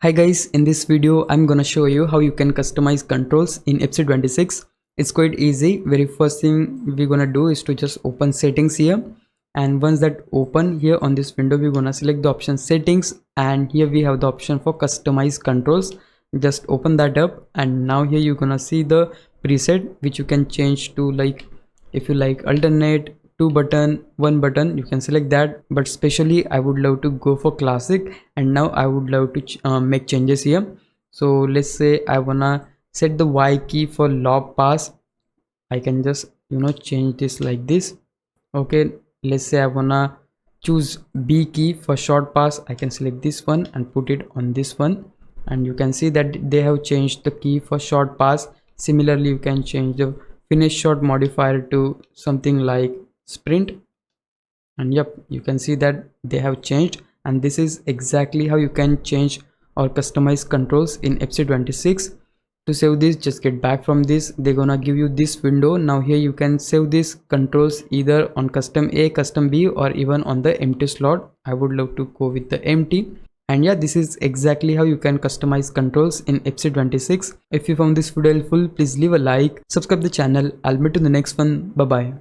Hi guys, in this video I'm gonna show you how you can customize controls in FC26. It's quite easy. Very first thing we're gonna do is to just open settings here, and once that open here on this window we're gonna select the option settings, and here we have the option for customize controls. Just open that up, and now here you're gonna see the preset which you can change to, like, if you like alternate, two button, one button, you can select that, but especially I would love to go for classic. And now I would love to make changes here. So let's say I wanna set the Y key for lob pass. I can just change this like this. Okay, let's say I wanna choose B key for short pass. I can select this one and put it on this one, and you can see that they have changed the key for short pass. Similarly, you can change the finish shot modifier to something like sprint, and yep, you can see that they have changed. And this is exactly how you can change or customize controls in FC26. To save this, just get back from this. They're gonna give you this window. Now here you can save these controls either on custom A, custom B, or even on the empty slot. I would love to go with the empty. And yeah, this is exactly how you can customize controls in FC26. If you found this video helpful, please leave a like, subscribe the channel. I'll meet you in the next one. Bye bye.